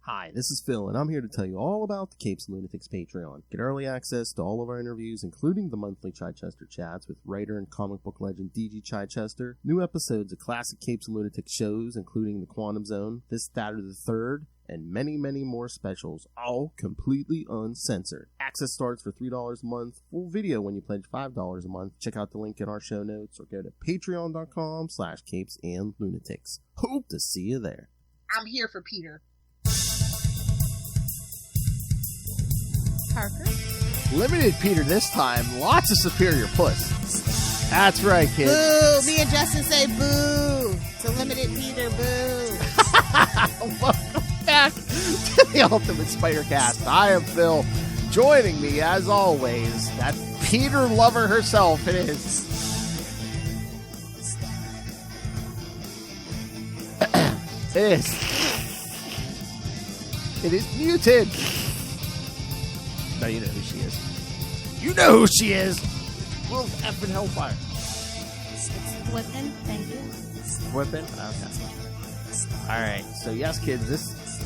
Hi, this is Phil, and I'm here to tell you all about the Capes and Lunatics Patreon. Get early access to all of our interviews, including the monthly Chichester chats with writer and comic book legend D.G. Chichester, new episodes of classic Capes and Lunatics shows, including The Quantum Zone, This, That, or the Third, and many, many more specials, all completely uncensored. Access starts for $3 a month, full video when you pledge $5 a month. Check out the link in our show notes, or go to patreon.com/CapesandLunatics. Hope to see you there. I'm here for Peter. Parker? Limited Peter this time. Lots of superior puss. That's right, kids. Boo! Me and Justin say boo to Limited Peter. Boo! Welcome back to the Ultimate Spider Cast. I am Phil. Joining me, as always, that Peter lover herself. It is. It is muted. No, you know who she is. You know who she is. Wolf effing Hellfire. It's whipping. Thank you. Whipping? Okay. Alright, so yes, kids,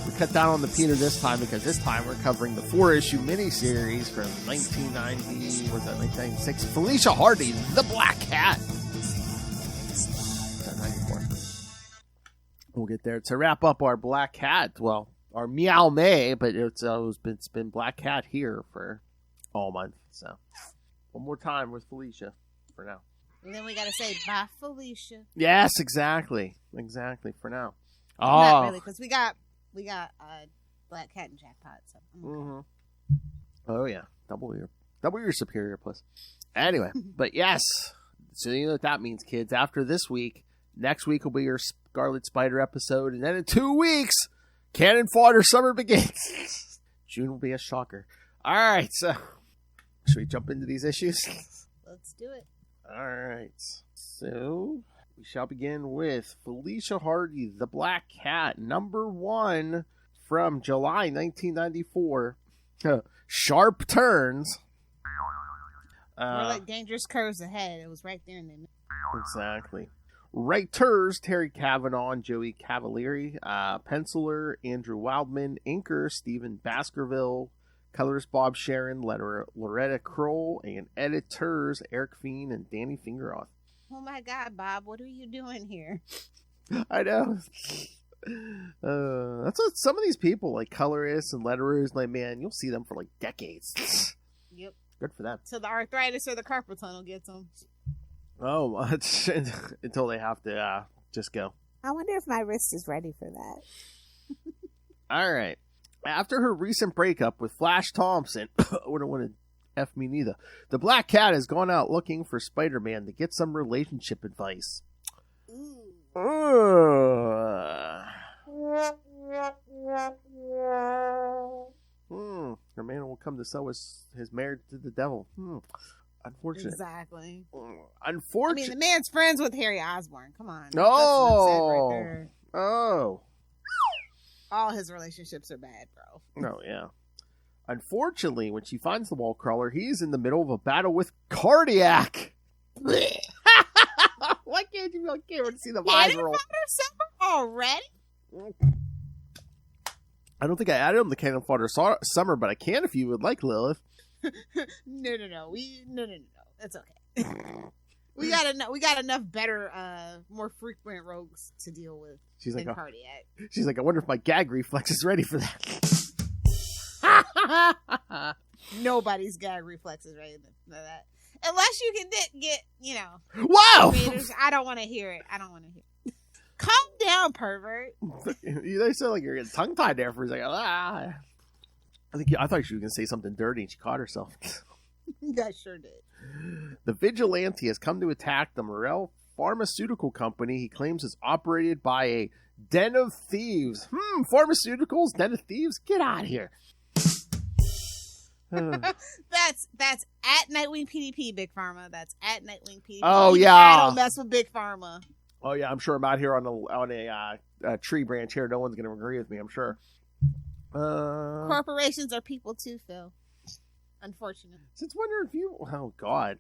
we cut down on the Peter this time because this time we're covering the 4-issue miniseries from 1996. Felicia Hardy, The Black Cat. 94. We'll get there to wrap up our Black Cat. Well, our Meow May, but it's been Black Cat here for all month. So, one more time with Felicia for now. And then we gotta say bye, Felicia. Yes, exactly, for now. Not really, because we got Black Cat and Jackpot. So. Mm-hmm. Oh yeah, double your superior puss. Anyway, but yes, so you know what that means, kids. After this week, next week will be your Scarlet Spider episode, and then in 2 weeks, Cannon Fodder Summer begins. June will be a shocker. All right, so should we jump into these issues? Let's do it. All right, so we shall begin with Felicia Hardy, The Black Cat, #1 from July 1994. Sharp turns. We're like dangerous curves ahead. It was right there in the middle. Exactly. Writers, Terry Cavanaugh and Joey Cavalieri. Penciler, Andrew Wildman. Inker, Stephen Baskerville. Colorist, Bob Sharon. Letterer, Loretta Kroll. And editors, Eric Fiend and Danny Fingeroth. Oh my God, Bob, what are you doing here? I know. That's what some of these people, like colorists and letterers, like, man, you'll see them for like decades. Yep. Good for them. So the arthritis or the carpal tunnel gets them. Oh, until they have to just go. I wonder if my wrist is ready for that. All right. After her recent breakup with Flash Thompson, wouldn't want to F me neither. The Black Cat has gone out looking for Spider-Man to get some relationship advice. Her man will come to sell his marriage to the devil. Unfortunate. Exactly. Unfortunate. I mean, the man's friends with Harry Osborn. Come on. Oh. Right there. Oh. All his relationships are bad, bro. Oh, yeah. Unfortunately, when she finds the wall crawler, he's in the middle of a battle with Cardiac. Why can't you be on camera to see the visor roll? Already? I don't think I added him to Cannon Fodder Summer, but I can if you would like, Lilith. No. No. That's okay. We got enough better, more frequent rogues to deal with. She's like, Cardiac. She's like, I wonder if my gag reflex is ready for that. Nobody's gag reflex is ready for that. Unless you can get, Wow! Invaders. I don't want to hear it. Calm down, pervert. They sound like you're getting tongue-tied there for a second. I thought she was going to say something dirty and she caught herself. I sure did. The vigilante has come to attack the Morel Pharmaceutical Company he claims is operated by a den of thieves. Pharmaceuticals, den of thieves? Get out of here. That's at Nightwing PDP, Big Pharma. That's at Nightwing PDP. Oh, yeah. I don't mess with Big Pharma. Oh, yeah, I'm sure I'm out here on a tree branch here. No one's going to agree with me, I'm sure. Corporations are people too, Phil. Unfortunate. Since when are you... Oh, God.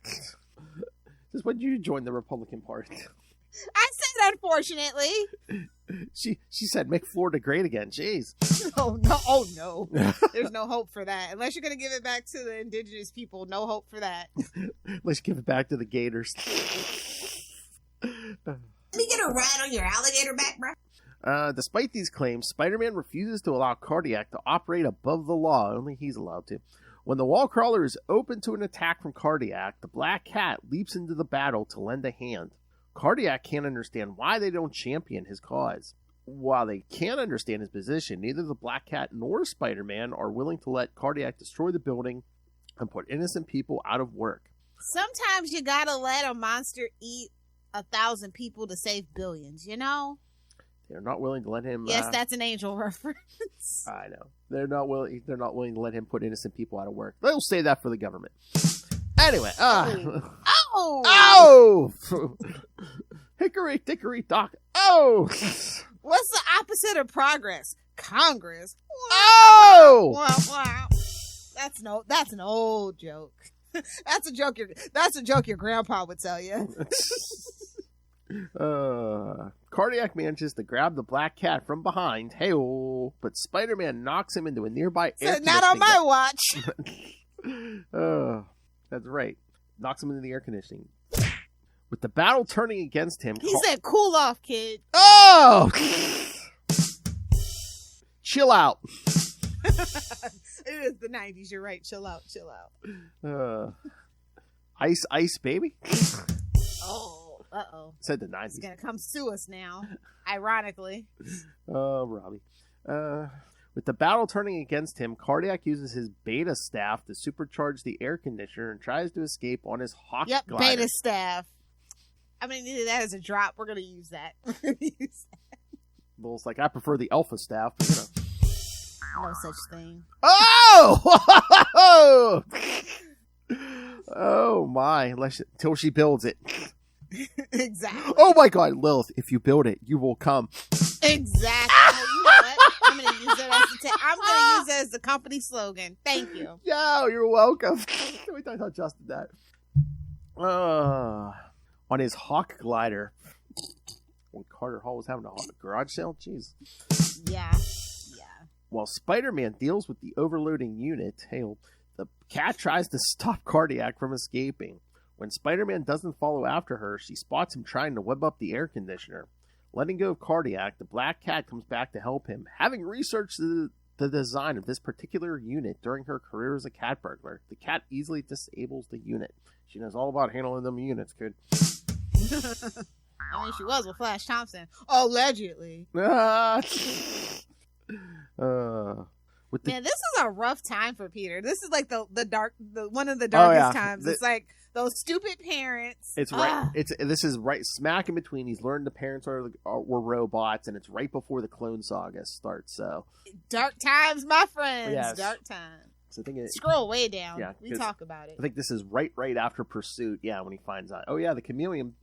Since when did you join the Republican Party? I said unfortunately. She said make Florida great again. Jeez. Oh no. There's no hope for that. Unless you're going to give it back to the indigenous people, no hope for that. Let's give it back to the Gators. Let me get a ride on your alligator back, bro. Despite these claims, Spider-Man refuses to allow Cardiac to operate above the law. Only he's allowed to. When the wall crawler is open to an attack from Cardiac, the Black Cat leaps into the battle to lend a hand. Cardiac can't understand why they don't champion his cause. While they can't understand his position, neither the Black Cat nor Spider-Man are willing to let Cardiac destroy the building and put innocent people out of work. Sometimes you gotta let a monster eat 1,000 people to save billions, you know? They're not willing to let him... Yes, that's an Angel reference. I know. They're not willing to let him put innocent people out of work. They'll say that for the government. Anyway. Oh! Hickory dickory dock. Oh! What's the opposite of progress? Congress. Oh! Wow. That's an old joke. That's a joke your grandpa would tell you. Cardiac manages to grab the Black Cat from behind, but Spider-Man knocks him into a nearby air not on my watch. That's right. Knocks him into the air conditioning. With the battle turning against him... He said, cool off, kid. Oh! Chill out. It is the 90s. You're right. Chill out. Ice, baby? Oh, uh-oh. Said the 90s. He's going to come sue us now, ironically. Robbie. With the battle turning against him, Cardiac uses his beta staff to supercharge the air conditioner and tries to escape on his hawk glider. Beta staff. I mean, that is a drop. We're going to use that. Well, it's like, I prefer the alpha staff, but, you know. No such thing. Oh! Oh, my. Till she builds it. Exactly. Oh, my God, Lilith, if you build it, you will come. Exactly. You know what? I'm going to use it as the company slogan. Thank you. Yeah, you're welcome. We thought I just did that. On his hawk glider. When Carter Hall was having a garage sale? Jeez. Yeah. While Spider-Man deals with the overloading unit, the cat tries to stop Cardiac from escaping. When Spider-Man doesn't follow after her, she spots him trying to web up the air conditioner. Letting go of Cardiac, the Black Cat comes back to help him. Having researched the design of this particular unit during her career as a cat burglar, the cat easily disables the unit. She knows all about handling them units, kid. I mean, she was with Flash Thompson. Allegedly. Man, this is a rough time for Peter. This is like the one of the darkest times. It's like those stupid parents. It's right. This is right smack in between. He's learned the parents were robots, and it's right before the Clone Saga starts. So dark times, my friends. Yes. Dark times. So I think scroll way down. Yeah, we talk about it. I think this is right after Pursuit. Yeah, when he finds out. Oh yeah, the Chameleon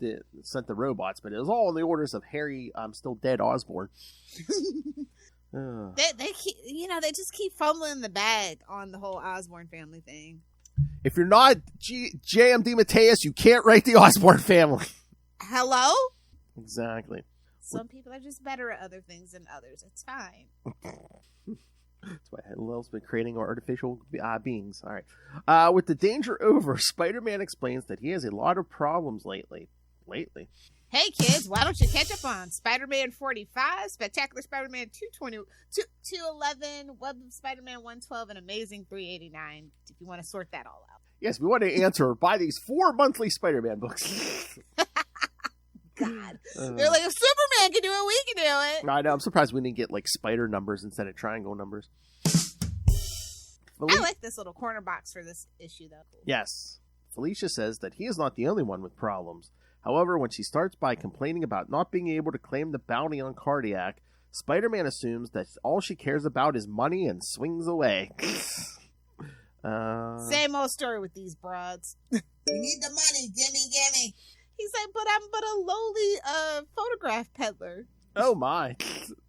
sent the robots, but it was all in the orders of Harry. Still dead Osborn. They keep, they just keep fumbling the bag on the whole Osborn family thing. If you're not J.M. DeMatteis, you can't write the Osborn family. Hello? Exactly. Some people are just better at other things than others. It's fine. That's why Lilith's been creating artificial beings. All right. With the danger over, Spider-Man explains that he has a lot of problems lately. Hey kids, why don't you catch up on Spider-Man 45, Spectacular Spider-Man 211, Web of Spider-Man 112, and Amazing 389, if you want to sort that all out. Yes, we want to answer. Buy these 4 monthly Spider-Man books. God. They're like, if Superman can do it, we can do it. I know. I'm surprised we didn't get like spider numbers instead of triangle numbers. I like this little corner box for this issue, though. Yes. Felicia says that he is not the only one with problems. However, when she starts by complaining about not being able to claim the bounty on Cardiac, Spider-Man assumes that all she cares about is money and swings away. Same old story with these broads. We need the money, gimme. He's like, but I'm a lowly photograph peddler. Oh my.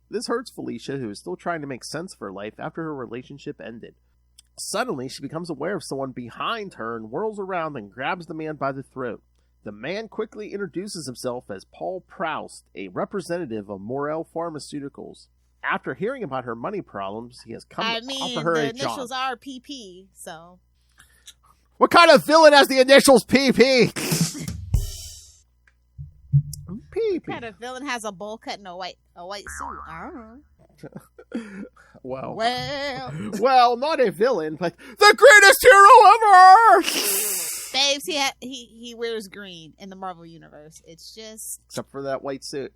This hurts Felicia, who is still trying to make sense of her life after her relationship ended. Suddenly, she becomes aware of someone behind her and whirls around and grabs the man by the throat. The man quickly introduces himself as Paul Proust, a representative of Morel Pharmaceuticals. After hearing about her money problems, he has come to offer her a job. The initials are PP, so... What kind of villain has the initials PP? PP. What kind of villain has a bowl cut and a white suit? I don't know. Well, not a villain, but the greatest hero ever! Babes, he wears green in the Marvel Universe. It's just... Except for that white suit.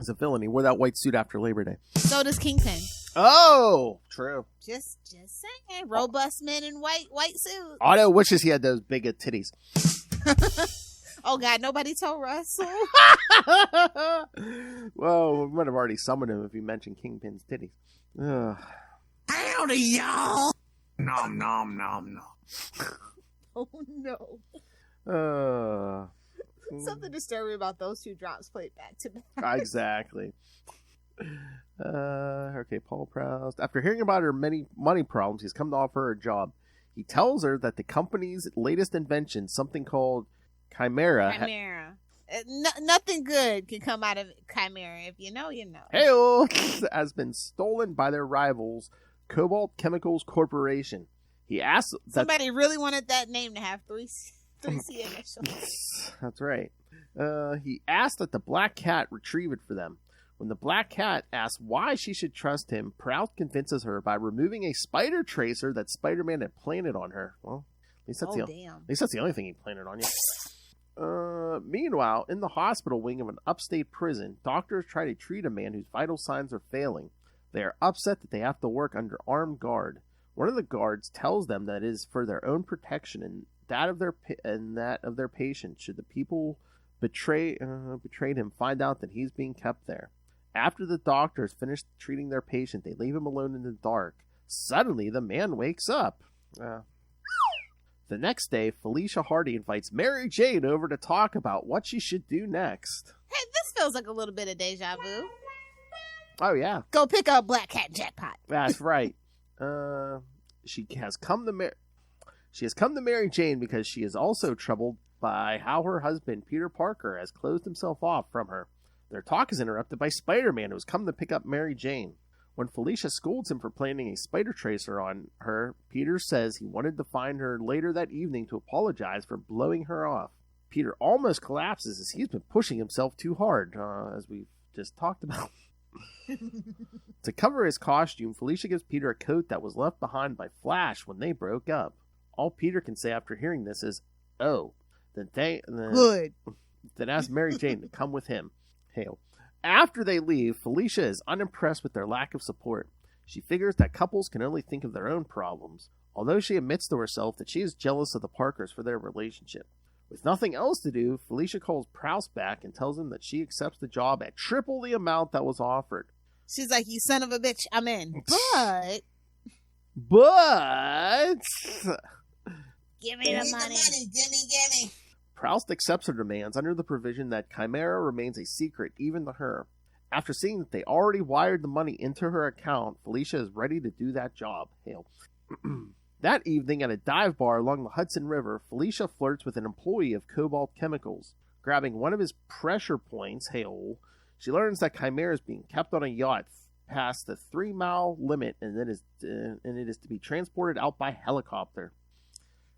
As a villain, he wore that white suit after Labor Day. So does Kingpin. Oh, true. Just saying. Robust men in white suits. Otto wishes he had those big titties. Oh, God, nobody told Russell. Well, we might have already summoned him if you mentioned Kingpin's titties. Howdy, y'all. Nom, nom, nom, nom. Oh, no. Something disturbing about those two drops played back to back. Exactly. Okay, Paul Proust. After hearing about her many money problems, he's come to offer her a job. He tells her that the company's latest invention, something called Chimera. Nothing good can come out of Chimera. If you know, you know. Hey-o! Has been stolen by their rivals, Cobalt Chemicals Corporation. He asked that... Somebody really wanted that name to have three C initials. That's right. He asked that the Black Cat retrieve it for them. When the Black Cat asks why she should trust him, Proust convinces her by removing a spider tracer that Spider-Man had planted on her. Well, at least that's the only thing he planted on you. Meanwhile, in the hospital wing of an upstate prison, doctors try to treat a man whose vital signs are failing. They are upset that they have to work under armed guard. One of the guards tells them that it is for their own protection and that of their patient should the people betrayed him find out that he's being kept there. After the doctors finish treating their patient, they leave him alone in the dark. Suddenly, the man wakes up. The next day, Felicia Hardy invites Mary Jane over to talk about what she should do next. Hey, this feels like a little bit of deja vu. Oh, yeah. Go pick up Black Cat Jackpot. That's right. She has come to Mary Jane because she is also troubled by how her husband, Peter Parker, has closed himself off from her. Their talk is interrupted by Spider-Man, who has come to pick up Mary Jane. When Felicia scolds him for planting a spider tracer on her, Peter says he wanted to find her later that evening to apologize for blowing her off. Peter almost collapses as he's been pushing himself too hard, as we've just talked about. To cover his costume, Felicia gives Peter a coat that was left behind by Flash when they broke up. All Peter can say after hearing this is, "Oh." Good. Then ask Mary Jane to come with him. Hail. After they leave, Felicia is unimpressed with their lack of support. She figures that couples can only think of their own problems, although she admits to herself that she is jealous of the Parkers for their relationship. With nothing else to do, Felicia calls Proust back and tells him that she accepts the job at triple the amount that was offered. She's like, "You son of a bitch, I'm in." But... Give me the money. Gimme. Proust accepts her demands under the provision that Chimera remains a secret even to her. After seeing that they already wired the money into her account, Felicia is ready to do that job. Hail. That evening at a dive bar along the Hudson River, Felicia flirts with an employee of Cobalt Chemicals. Grabbing one of his pressure points, hail, she learns that Chimera is being kept on a yacht past the 3-mile limit and it is to be transported out by helicopter.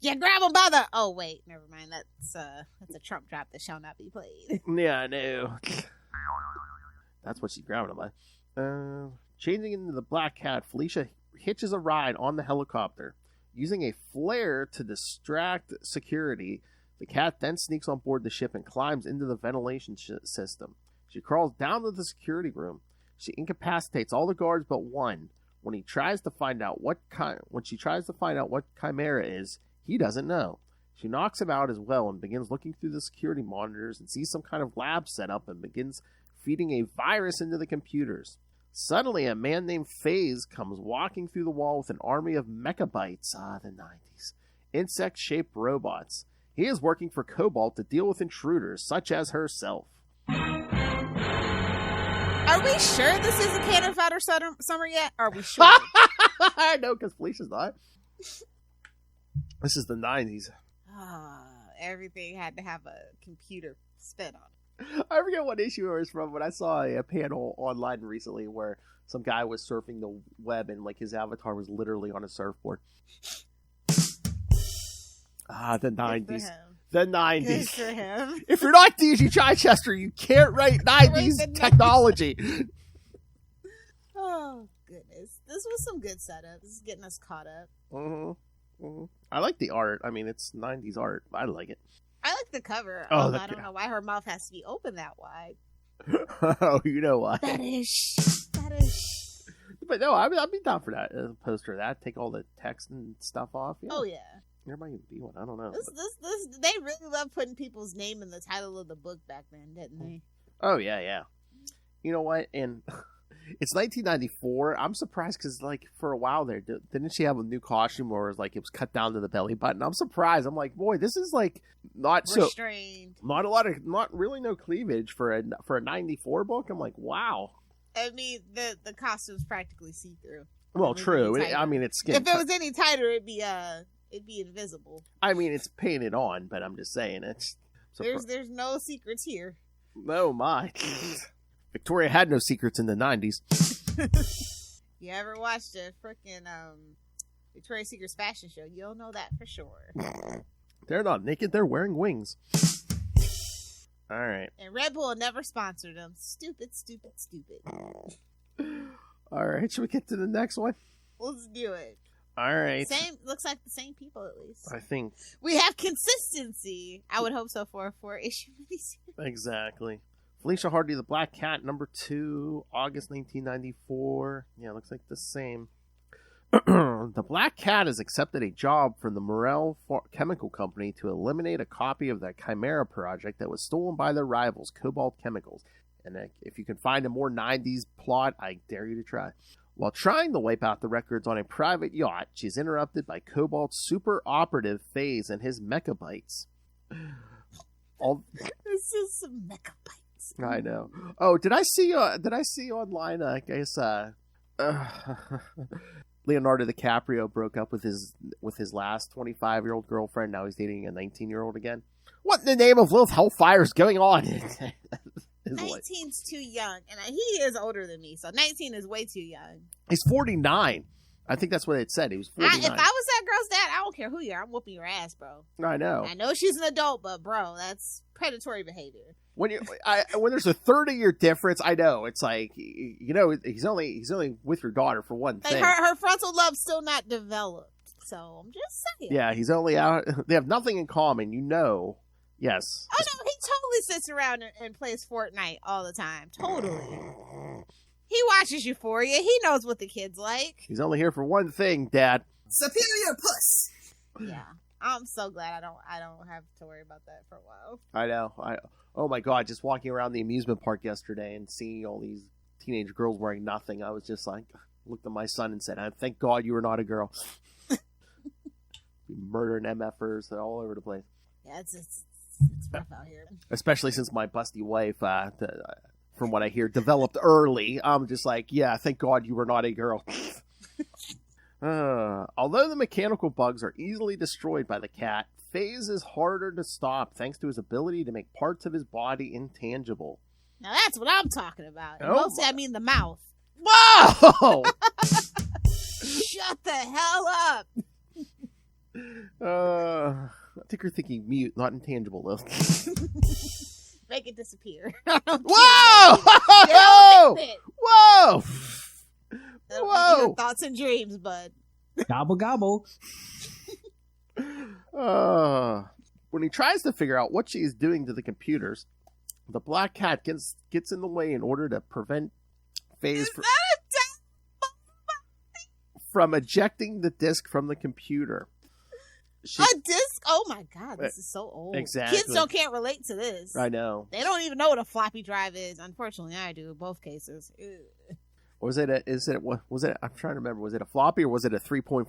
Yeah, grab him by the... Oh, wait, never mind. That's a Trump drop that shall not be played. Yeah, I know. That's what she's grabbing him by. Changing into the Black Cat, Felicia hitches a ride on the helicopter. Using a flare to distract security, the cat then sneaks on board the ship and climbs into the ventilation system. She crawls down to the security room. She incapacitates all the guards but one. When she tries to find out what Chimera is, he doesn't know. She knocks him out as well and begins looking through the security monitors and sees some kind of lab setup and begins feeding a virus into the computers. Suddenly, a man named FaZe comes walking through the wall with an army of mechabytes, the 90s, insect-shaped robots. He is working for Cobalt to deal with intruders, such as herself. Are we sure this isn't Cannon Fodder Summer yet? Are we sure? I know, because Felicia's not. This is the 90s. everything had to have a computer spin on it. I forget what issue it was from, but I saw a panel online recently where some guy was surfing the web and like his avatar was literally on a surfboard. The 90s. The 90s. Good for him. If you're not DG Chichester, you can't write 90s technology. Oh, goodness. This was some good setup. This is getting us caught up. I like the art. I mean, it's 90s art. I like it. I like the cover. Oh, I don't know why her mouth has to be open that wide. Oh, you know why. That is. But no, I'd be down for that. A poster of that. Take all the text and stuff off. Yeah. Oh, yeah. There might be one. I don't know. They really loved putting people's name in the title of the book back then, didn't they? Oh, yeah. You know what? And it's 1994. I'm surprised because, like, for a while there, didn't she have a new costume where it was, like, it was cut down to the belly button? I'm surprised. I'm like, boy, this is, like, not restrained. Not really no cleavage for a 94 book. I'm like, wow. I mean, the costume's practically see-through. Well, true. It's skin. If it was any tighter, it'd be invisible. I mean, it's painted on, but I'm just saying there's no secrets here. No, my. Victoria had no secrets in the 90s. You ever watched a freaking Victoria's Secret's fashion show? You'll know that for sure. They're not naked. They're wearing wings. All right. And Red Bull never sponsored them. Stupid. All right. Should we get to the next one? Let's do it. All right. Looks like the same people at least. I think we have consistency. I would hope so for a 4-issue miniseries. Exactly. Felicia Hardy, The Black Cat, number 2, August 1994. Yeah, looks like the same. The Black Cat has accepted a job from the Morel Chemical Company to eliminate a copy of the Chimera project that was stolen by their rivals, Cobalt Chemicals. And if you can find a more 90s plot, I dare you to try. While trying to wipe out the records on a private yacht, she's interrupted by Cobalt's super operative Phase and his mechabytes. This is some mechabytes. I know. Oh, did I see online? I guess Leonardo DiCaprio broke up with his last 25-year-old girlfriend. Now he's dating a 19-year-old again. What in the name of Lilith Hellfire is going on? 19's too young, and he is older than me, so 19 is way too young. He's 49. I think that's what it said. He was 49. If I was that girl's dad, I don't care who you are. I'm whooping your ass, bro. I know. I know she's an adult, but bro, that's predatory behavior. When there's a 30-year difference, I know it's like he's only with your daughter for one thing. Her frontal lobe's still not developed, so I'm just saying. Yeah, he's only out. They have nothing in common, Yes. Oh no, he totally sits around and plays Fortnite all the time. Totally. He watches Euphoria. He knows what the kids like. He's only here for one thing, Dad. Superior puss. Yeah. I'm so glad I don't have to worry about that for a while. I know. Oh my God, just walking around the amusement park yesterday and seeing all these teenage girls wearing nothing, I was just like, looked at my son and said, thank God you were not a girl. Murdering MFers all over the place. Yeah, it's rough out here. Especially since my busty wife, from what I hear, developed early. I'm just like, yeah, thank God you were not a girl. Although the mechanical bugs are easily destroyed by the cat, Phase is harder to stop thanks to his ability to make parts of his body intangible. Now that's what I'm talking about. And mostly I mean the mouth. Whoa! Shut the hell up! I think you're thinking mute, not intangible, though. Make it disappear. Whoa! Whoa! Whoa! Whoa! Your thoughts and dreams, bud. Gobble gobble. When he tries to figure out what she is doing to the computers, the black cat gets in the way in order to prevent Phase from ejecting the disk from the computer. A disc? Oh my God, this is so old. Exactly. Kids can't relate to this. I know. They don't even know what a floppy drive is. Unfortunately, I do in both cases. Ew. I'm trying to remember. Was it a floppy or was it a 3.5?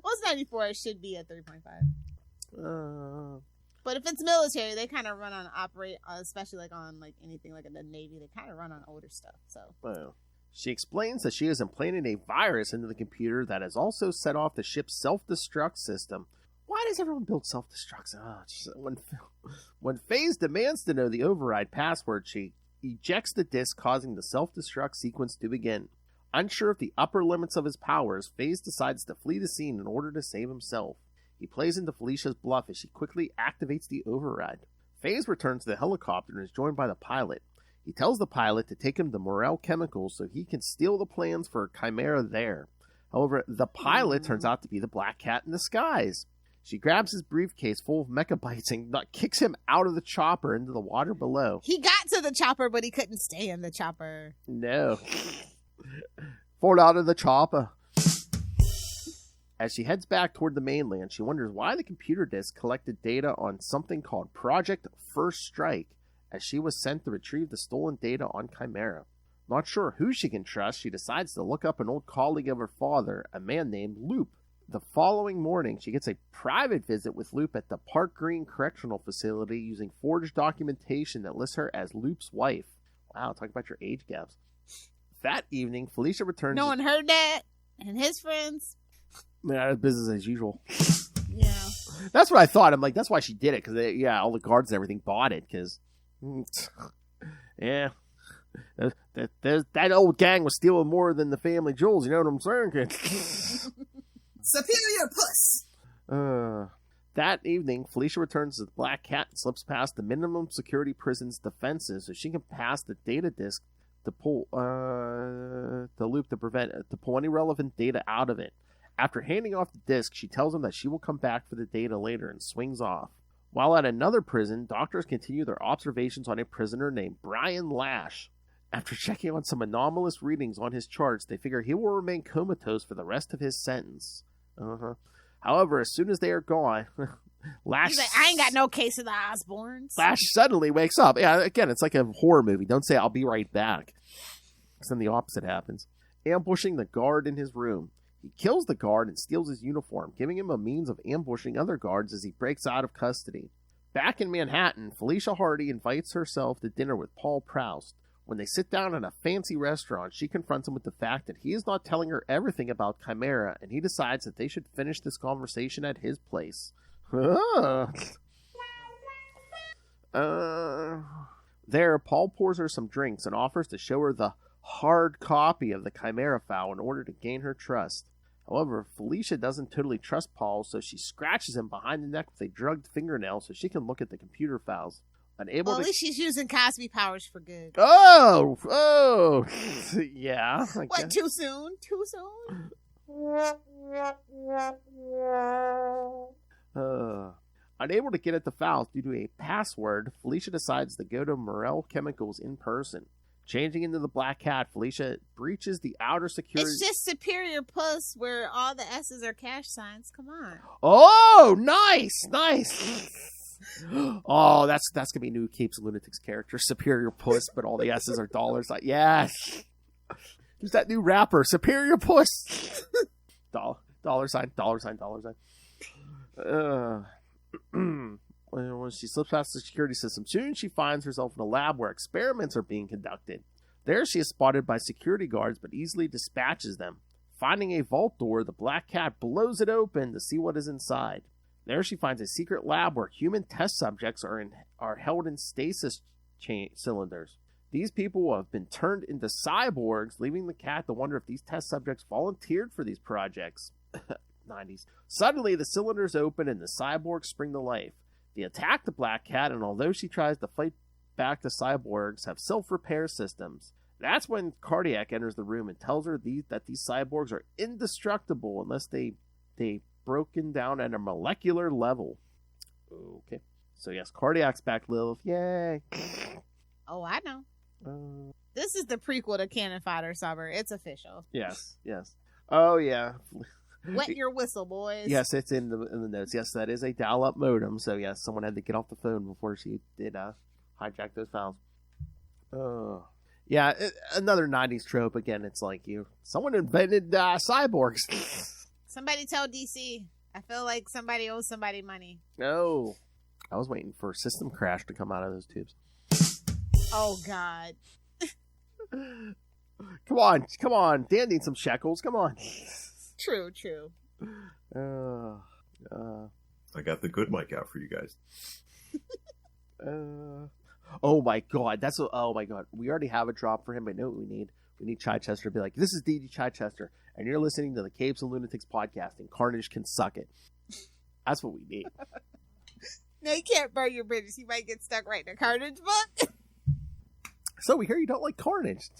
Well, it's 94. It should be a 3.5. But if it's military, they kind of run on especially like on like anything like in the Navy. They kind of run on older stuff. So. Well, she explains that she has implanted a virus into the computer that has also set off the ship's self-destruct system. Why Why does everyone build self-destructs? When FaZe demands to know the override password, she ejects the disk, causing the self-destruct sequence to begin. Unsure of the upper limits of his powers, FaZe decides to flee the scene in order to save himself. He plays into Felicia's bluff as she quickly activates the override. FaZe returns to the helicopter and is joined by the pilot. He tells the pilot to take him to Morel Chemicals so he can steal the plans for Chimera there. However, the pilot turns out to be the Black Cat in disguise. She grabs his briefcase full of mechabytes and kicks him out of the chopper into the water below. He got to the chopper, but he couldn't stay in the chopper. No. Fall out of the chopper. As she heads back toward the mainland, she wonders why the computer disk collected data on something called Project First Strike, as she was sent to retrieve the stolen data on Chimera. Not sure who she can trust, she decides to look up an old colleague of her father, a man named Loop. The following morning, she gets a private visit with Loop at the Park Green Correctional Facility using forged documentation that lists her as Loop's wife. Wow, talk about your age gaps. That evening, Felicia returns... No one heard that, and his friends... Yeah, business as usual. Yeah. That's what I thought. I'm like, that's why she did it, because, all the guards and everything bought it, because... Yeah. That old gang was stealing more than the family jewels, you know what I'm saying? Superior puss. That evening, Felicia returns to the Black Cat and slips past the minimum security prison's defenses so she can pass the data disk to pull the Loop to pull any relevant data out of it. After handing off the disk, she tells him that she will come back for the data later and swings off. While at another prison, doctors continue their observations on a prisoner named Brian Lash. After checking on some anomalous readings on his charts, they figure he will remain comatose for the rest of his sentence. However, as soon as they are gone, Lash... He's like, I ain't got no case of the Osborns. Lash suddenly wakes up. Yeah, again, it's like a horror movie. Don't say, I'll be right back. Because then the opposite happens. Ambushing the guard in his room. He kills the guard and steals his uniform, giving him a means of ambushing other guards as he breaks out of custody. Back in Manhattan, Felicia Hardy invites herself to dinner with Paul Proust. When they sit down in a fancy restaurant, she confronts him with the fact that he is not telling her everything about Chimera, and he decides that they should finish this conversation at his place. There, Paul pours her some drinks and offers to show her the hard copy of the Chimera file in order to gain her trust. However, Felicia doesn't totally trust Paul, so she scratches him behind the neck with a drugged fingernail so she can look at the computer files. At least she's using Cosby powers for good. Oh, yeah. What, too soon? Too soon? Unable to get at the files due to a password, Felicia decides to go to Morel Chemicals in person. Changing into the Black Cat, Felicia breaches the outer security... It's just Superior Puss where all the S's are cash signs. Come on. Oh, nice. Oh, that's gonna be a new Capes and Lunatics character, Superior Puss, but all the S's are dollars. Like, yes. Who's that new rapper, Superior Puss? dollar sign. When she slips past the security system, soon she finds herself in a lab where experiments are being conducted. There she is spotted by security guards, but easily dispatches them. Finding a vault door, the Black Cat blows it open to see what is inside. There she finds a secret lab where human test subjects are held in stasis cylinders. These people have been turned into cyborgs, leaving the cat to wonder if these test subjects volunteered for these projects. 90s. Suddenly, the cylinders open and the cyborgs spring to life. They attack the Black Cat, and although she tries to fight back, the cyborgs have self-repair systems. That's when Cardiac enters the room and tells her that these cyborgs are indestructible unless they broken down at a molecular level. Okay. So yes, Cardiac's back, Lilith. Yay. Oh, I know. This is the prequel to Cannon Fodder Summer. It's official. Yes. Oh, yeah. Wet your whistle, boys. Yes, it's in the notes. Yes, that is a dial-up modem. So yes, someone had to get off the phone before she did hijack those files. Yeah, another 90s trope. Again, it's like someone invented cyborgs. Somebody tell DC. I feel like somebody owes somebody money. No. I was waiting for System Crash to come out of those tubes. Oh, God. Come on. Dan needs some shekels. Come on. True. I got the good mic out for you guys. Oh my god, oh my god. We already have a drop for him, but know what we need? We need Chichester to be like, this is DG Chichester, and you're listening to the Capes and Lunatics podcast, and Carnage can suck it. That's what we need. No, you can't burn your bridges. You might get stuck right in a Carnage book. So we hear you don't like Carnage.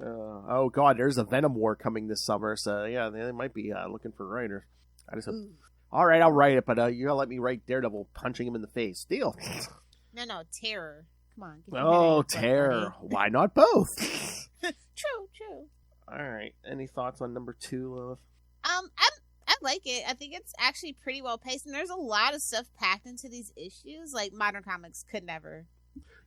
Oh god, there's a Venom War coming this summer, so yeah, they might be looking for writers. I just said, all right, I'll write it, but you gotta let me write Daredevil punching him in the face. Deal. No, Terror. Come on. Oh, Terror. Why not both? True. All right. Any thoughts on number 2, Lilith? I like it. I think it's actually pretty well paced, and there's a lot of stuff packed into these issues. Like modern comics could never.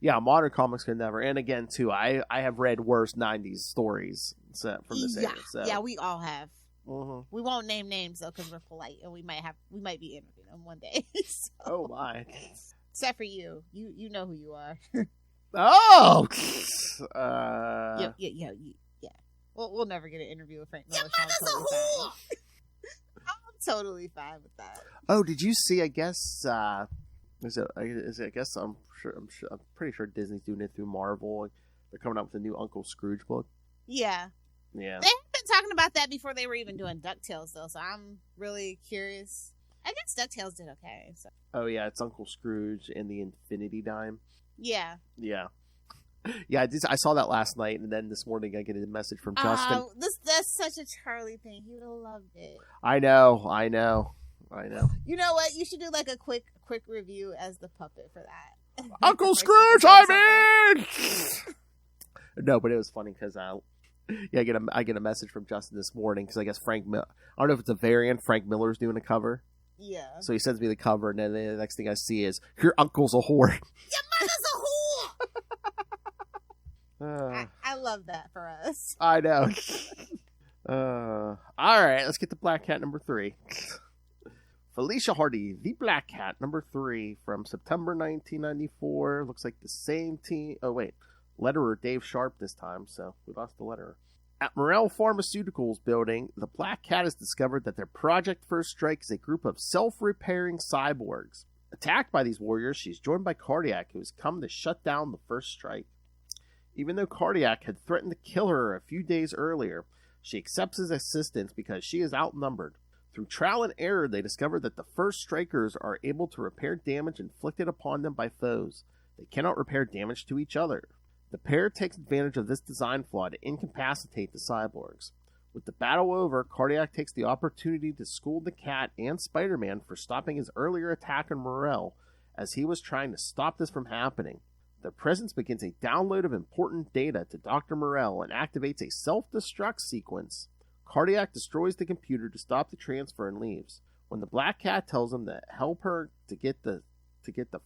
Yeah, modern comics could never. And again, too, I have read worse '90s stories from this era. So. Yeah, we all have. Mm-hmm. We won't name names though because we're polite, and we might be interviewing them one day. So. Oh my! Except for you, you know who you are. Oh. Yeah. We'll never get an interview with Frank Miller. I'm totally fine with that. Oh, did you see? I guess I'm pretty sure Disney's doing it through Marvel. They're coming out with a new Uncle Scrooge book. Yeah. Yeah. They have been talking about that before they were even doing DuckTales, though. So I'm really curious. I guess DuckTales did okay. So. Oh yeah, it's Uncle Scrooge and the Infinity Dime. Yeah. Yeah. Yeah, I saw that last night, and then this morning I get a message from Justin. That's such a Charlie thing. He would have loved it. I know. You know what? You should do like a quick review as the puppet for that. Uncle Scrooge, I mean! No, but it was funny because I get a message from Justin this morning because I guess I don't know if it's a variant. Frank Miller's doing a cover. Yeah. So he sends me the cover, and then the next thing I see is, your uncle's a whore. Your mother's a whore! I love that for us. I know. All right, let's get to Black Cat number 3. Felicia Hardy, the Black Cat number 3 from September 1994. Looks like the same team. Oh, wait. Letterer Dave Sharp this time, so we lost the letterer. At Morel Pharmaceuticals building, the Black Cat has discovered that their Project First Strike is a group of self-repairing cyborgs. Attacked by these warriors, she's joined by Cardiac, who has come to shut down the First Strike. Even though Cardiac had threatened to kill her a few days earlier, she accepts his assistance because she is outnumbered. Through trial and error, they discover that the First Strikers are able to repair damage inflicted upon them by foes. They cannot repair damage to each other. The pair takes advantage of this design flaw to incapacitate the cyborgs. With the battle over, Cardiac takes the opportunity to scold the Cat and Spider-Man for stopping his earlier attack on Morel, as he was trying to stop this from happening. Their presence begins a download of important data to Dr. Morel and activates a self-destruct sequence. Cardiac destroys the computer to stop the transfer and leaves. When the Black Cat tells him to help her to get the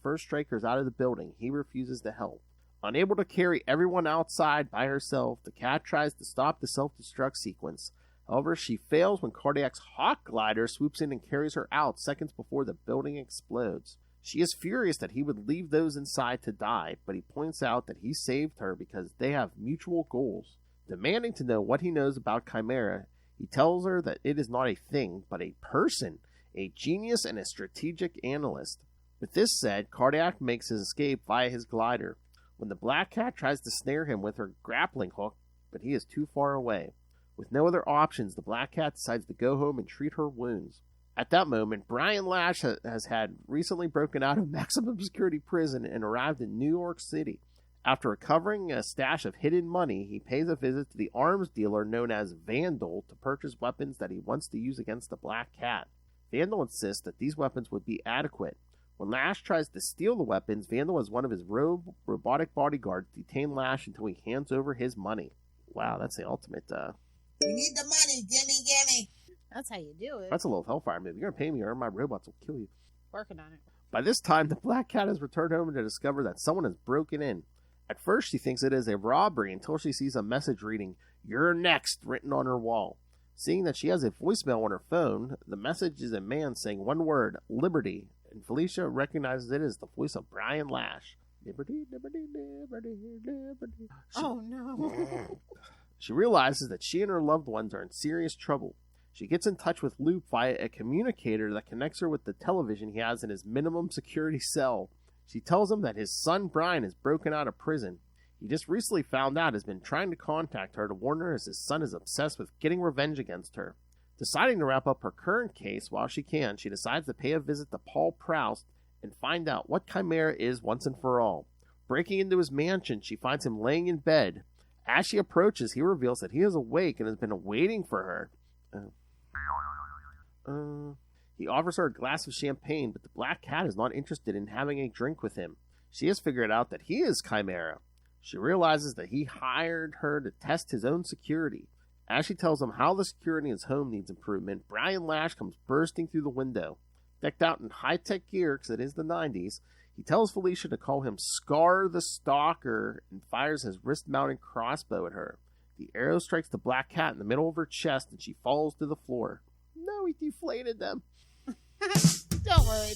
First Strikers out of the building, he refuses to help. Unable to carry everyone outside by herself, the Cat tries to stop the self-destruct sequence. However, she fails when Cardiac's Hawk glider swoops in and carries her out seconds before the building explodes. She is furious that he would leave those inside to die, but he points out that he saved her because they have mutual goals. Demanding to know what he knows about Chimera, he tells her that it is not a thing, but a person, a genius and a strategic analyst. With this said, Cardiac makes his escape via his glider. When the Black Cat tries to snare him with her grappling hook, but he is too far away. With no other options, the Black Cat decides to go home and treat her wounds. At that moment, Brian Lash has had recently broken out of maximum security prison and arrived in New York City. After recovering a stash of hidden money, he pays a visit to the arms dealer known as Vandal to purchase weapons that he wants to use against the Black Cat. Vandal insists that these weapons would be adequate. When Lash tries to steal the weapons, Vandal has one of his robotic bodyguards detain Lash until he hands over his money. Wow, that's the ultimate, We need the money. Gimme. That's how you do it. That's a little Hellfire move. You're going to pay me or my robots will kill you. Working on it. By this time, the Black Cat has returned home to discover that someone has broken in. At first, she thinks it is a robbery until she sees a message reading, "You're next," written on her wall. Seeing that she has a voicemail on her phone, the message is a man saying one word, "Liberty," and Felicia recognizes it as the voice of Brian Lash. Liberty, liberty, liberty, liberty. Oh, no. She realizes that she and her loved ones are in serious trouble. She gets in touch with Loop via a communicator that connects her with the television he has in his minimum security cell. She tells him that his son Brian is broken out of prison. He just recently found out has been trying to contact her to warn her as his son is obsessed with getting revenge against her. Deciding to wrap up her current case while she can, she decides to pay a visit to Paul Proust and find out what Chimera is once and for all. Breaking into his mansion, she finds him laying in bed. As she approaches, he reveals that he is awake and has been waiting for her. He offers her a glass of champagne, but the Black Cat is not interested in having a drink with him. She has figured out that he is Chimera. She realizes that he hired her to test his own security. As she tells him how the security in his home needs improvement, Brian Lash comes bursting through the window. Decked out in high-tech gear, because it is the 90s, he tells Felicia to call him Scar the Stalker and fires his wrist-mounted crossbow at her. The arrow strikes the Black Cat in the middle of her chest, and she falls to the floor. No, he deflated them. Don't worry,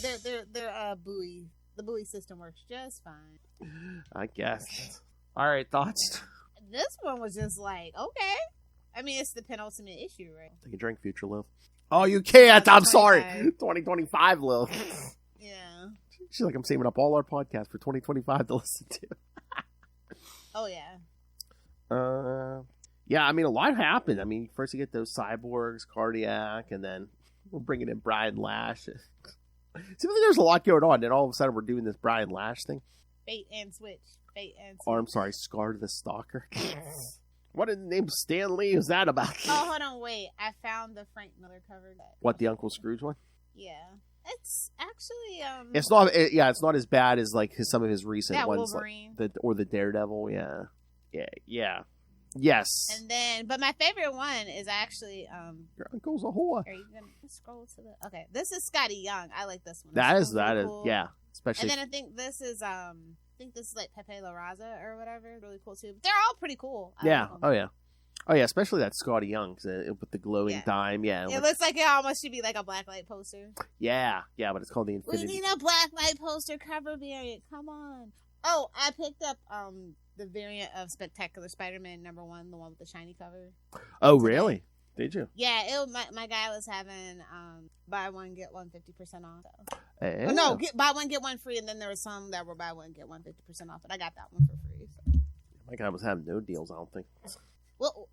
they're buoy. The buoy system works just fine. I guess. All right, thoughts? This one was just like, okay. I mean, it's the penultimate issue, right? Take a drink, future Lil. Oh, you can't. I'm 2025. sorry. 2025, Lil. Yeah. She's like, I'm saving up all our podcasts for 2025 to listen to. Oh, yeah. Yeah, I mean, a lot happened. I mean, first you get those cyborgs, Cardiac, and then we're bringing in Brian Lash. Seems like there's a lot going on, and all of a sudden we're doing this Brian Lash thing. Fate and Switch. Or, I'm sorry, Scar the Stalker. What in the name of Stan Lee is that about? Oh, hold on, wait. I found the Frank Miller cover. What, the Uncle Scrooge one? Yeah. It's actually, It's not, it's not as bad as, like, some of his recent that ones. Wolverine. Like, or the Daredevil, yeah. Yes. And then, but my favorite one is actually, Your uncle's a whore. are you going to scroll to the, okay. This is Scotty Young. I like this one. That This is, one's really cool. yeah. Especially. And then I think this is like Pepe La Raza or whatever. Really cool too. But they're all pretty cool. I Yeah. like them. Oh, yeah. Especially that Scotty Young with the glowing dime. Yeah. It looks like it almost should be like a blacklight poster. Yeah. But it's called the We Infinity. need a blacklight poster cover variant. Come on. Oh, I picked up the variant of Spectacular Spider-Man #1, the one with the shiny cover. Oh, really? Did you? Yeah, my guy was having buy one get one 50% off. So. Yeah. Oh, no, buy one get one free, and then there were some that were buy one get one 50% off, but I got that one for free. So. My guy was having no deals, I don't think. Well,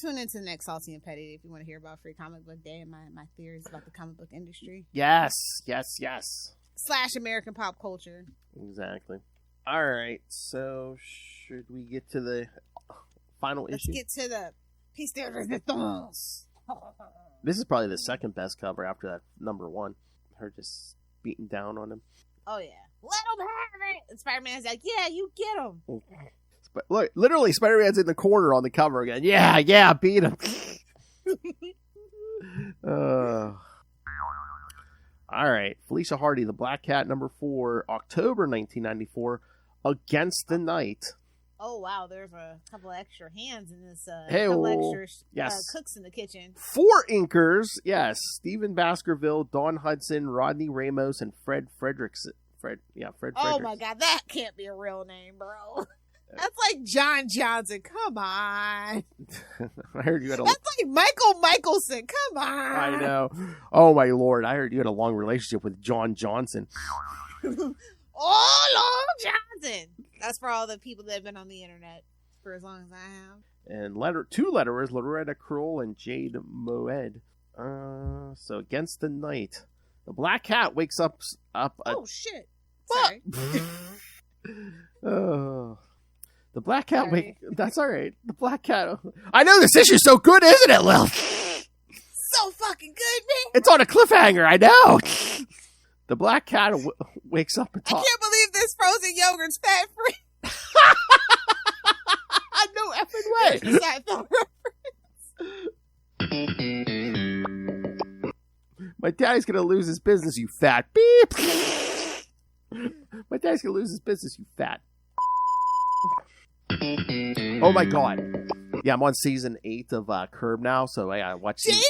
tune into the next Salty and Petty if you want to hear about Free Comic Book Day and my theories about the comic book industry. Yes. / American pop culture. Exactly. All right. So, should we get to the final Let's issue? get to the piece de resistance. This is probably the second best cover after that #1. Her just beating down on him. Oh, yeah. Let him have it. And Spider-Man's like, yeah, you get him. But look, literally, Spider-Man's in the corner on the cover again. Yeah, beat him. All right. Felicia Hardy, The Black Cat, #4, October 1994, Against the Night. Oh, wow. There's a couple extra hands in this. Hey-o. Couple extra Yes. cooks in the kitchen. 4 inkers. Yes. Stephen Baskerville, Don Hudson, Rodney Ramos, and Fred Frederiksen. Fred Oh, Frederiksen. my God. That can't be a real name, bro. That's like John Johnson. Come on. I heard you had a... That's like Michael Michelson. Come on. I know. Oh, my Lord. I heard you had a long relationship with John Johnson. Oh, Lord Johnson. That's for all the people that have been on the internet for as long as I have. And two letterers, Loretta Kroll and Jade Moed. So Against the Night. The Black Cat wakes up. Oh, shit. Sorry. The Black Cat Sorry. That's all right. The Black Cat. I know this issue's so good, isn't it, Lil? So fucking good, man. It's on a cliffhanger. I know. The Black Cat wakes up and I talks. can't believe this frozen yogurt's fat free. No effing way. My daddy's gonna lose his business, you fat beep. My daddy's gonna lose his business, you fat. Oh my God. Yeah, I'm on season 8 of Curb now, so I watch. James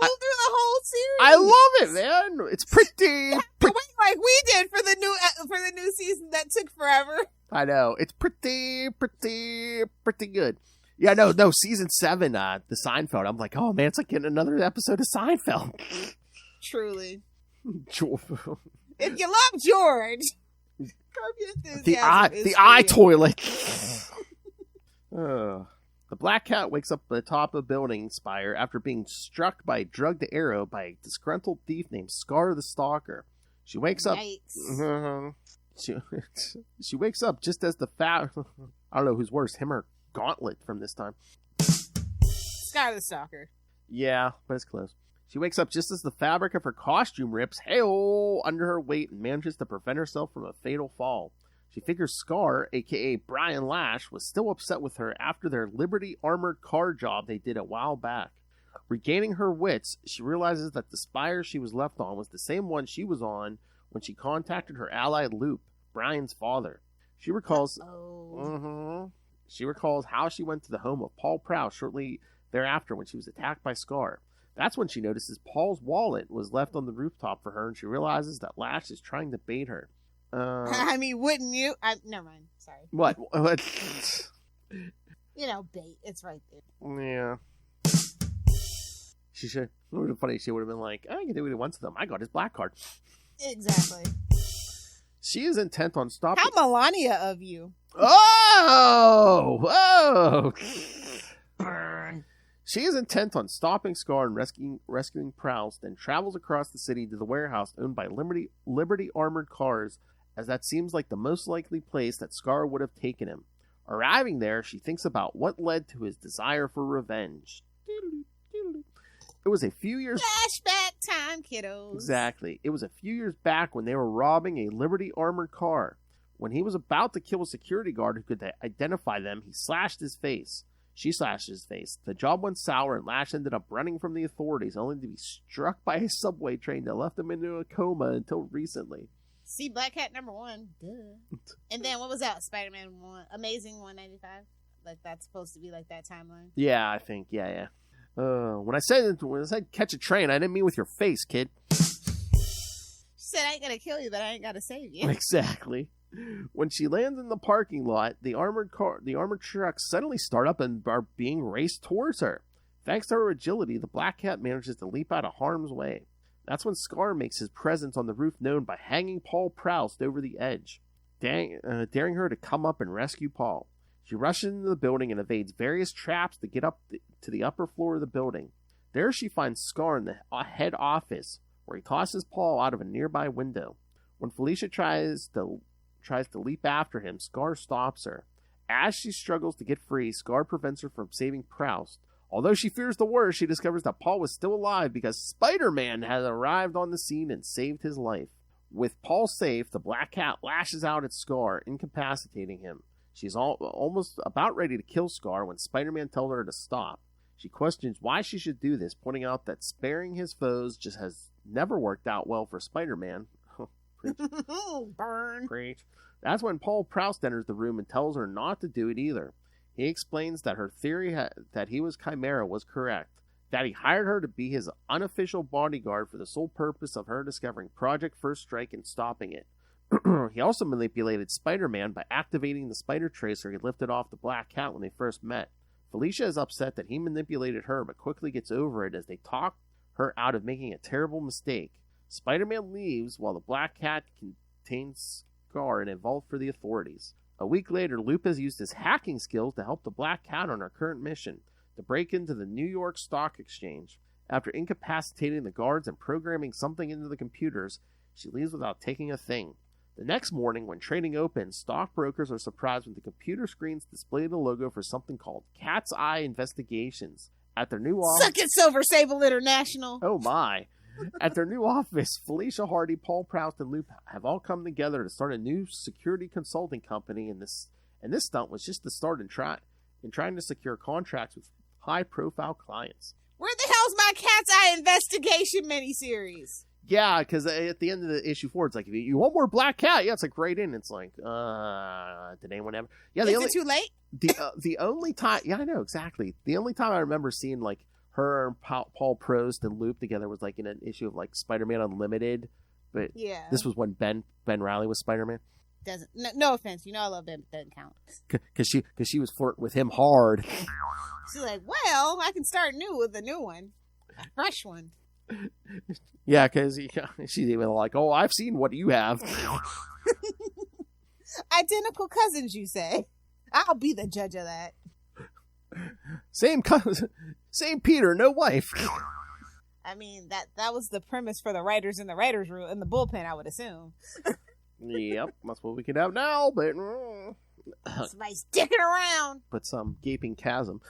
through the whole series. I love it, man. It's pretty. Like we did for the new season that took forever. I know. It's pretty good. Yeah, no, season 7, the Seinfeld. I'm like, oh man, it's like getting another episode of Seinfeld. Truly. George. If you love George, Curb Your Enthusiasm the eye toilet. The black cat wakes up at the top of a building spire after being struck by a drugged arrow by a disgruntled thief named Scar the Stalker. She wakes up. She wakes up just as the I don't know who's worse, him or Gauntlet from this time. Scar the Stalker. Yeah, but it's close. She wakes up just as the fabric of her costume rips under her weight and manages to prevent herself from a fatal fall. She figures Scar, a.k.a. Brian Lash, was still upset with her after their Liberty armored car job they did a while back. Regaining her wits, she realizes that the spire she was left on was the same one she was on when she contacted her ally Loop, Brian's father. She recalls She recalls how she went to the home of Paul Prowse shortly thereafter when she was attacked by Scar. That's when she notices Paul's wallet was left on the rooftop for her, and she realizes that Lash is trying to bait her. I mean, wouldn't you? Never mind. Sorry. What? You know, bait. It's right there. Yeah. She should. It would have been funny. She would have been like, I can do what he wants to them. I got his black card. Exactly. She is intent on stopping. How Melania of you. Oh! Burn. She is intent on stopping Scar and rescuing Prowse, then travels across the city to the warehouse owned by Liberty Armored Cars, as that seems like the most likely place that Scar would have taken him. Arriving there, she thinks about what led to his desire for revenge. It was a few years... Flashback time, kiddos. Exactly. It was a few years back when they were robbing a Liberty Armored Car. When he was about to kill a security guard who could identify them, he slashed his face. She slashed his face. The job went sour, and Lash ended up running from the authorities, only to be struck by a subway train that left him into a coma until recently. See, Black Cat #1. Duh. And then, what was that? Spider-Man 1. Amazing 195? Like, that's supposed to be like that timeline? Yeah, I think. Yeah. When I said catch a train, I didn't mean with your face, kid. She said, I ain't gonna kill you, but I ain't gotta save you. Exactly. When she lands in the parking lot, the armored trucks suddenly start up and are being raced towards her. Thanks to her agility, the Black Cat manages to leap out of harm's way. That's when Scar makes his presence on the roof known by hanging Paul Prowse over the edge, daring her to come up and rescue Paul. She rushes into the building and evades various traps to get up to the upper floor of the building. There she finds Scar in the head office, where he tosses Paul out of a nearby window. When Felicia tries to leap after him, Scar stops her. As she struggles to get free, Scar prevents her from saving Prowse. Although she fears the worst, she discovers that Paul was still alive because Spider-Man has arrived on the scene and saved his life. With Paul safe, the Black Cat lashes out at Scar, incapacitating him. She's almost about ready to kill Scar when Spider-Man tells her to stop. She questions why she should do this, pointing out that sparing his foes just has never worked out well for Spider-Man. Burn. Preach. That's when Paul Prowse enters the room and tells her not to do it either. He explains that her theory that he was Chimera was correct, that he hired her to be his unofficial bodyguard for the sole purpose of her discovering Project First Strike and stopping it. He also manipulated Spider-Man by activating the spider tracer he lifted off the Black Cat when they first met. Felicia is upset that he manipulated her, but quickly gets over it as they talk her out of making a terrible mistake. Spider-Man leaves while the Black Cat contains Scar and involved for the authorities. A week later, Loop has used his hacking skills to help the Black Cat on her current mission, to break into the New York Stock Exchange. After incapacitating the guards and programming something into the computers, she leaves without taking a thing. The next morning, when trading opens, stockbrokers are surprised when the computer screens display the logo for something called Cat's Eye Investigations. At their new office... Suck it, Silver Sable International! Oh my! At their new office, Felicia Hardy, Paul Prowse, and Loop have all come together to start a new security consulting company, and this stunt was just the start in trying to secure contracts with high-profile clients. Where the hell's my Cat's Eye Investigation miniseries? Yeah, because at the end of the issue 4, it's like, if you want more Black Cat, yeah, it's like right in. It's like, did anyone ever? Yeah, Is it too late? The only time, yeah, I know exactly. The only time I remember seeing like her and Paul Prost and Loop together was like in an issue of like Spider-Man Unlimited, but yeah, this was when Ben Reilly was Spider-Man. doesn't. No offense, I love them, but doesn't count. Because she was flirting with him hard. She's like, well, I can start new with a new one, a fresh one. Yeah, because she's even like, oh, I've seen what you have. Identical cousins, you say? I'll be the judge of that. Same cousin, same Peter, no wife. I mean, that was the premise for the writers in the writers' room, in the bullpen, I would assume. Yep, that's what we could have now, but somebody's dicking around. But some gaping chasm.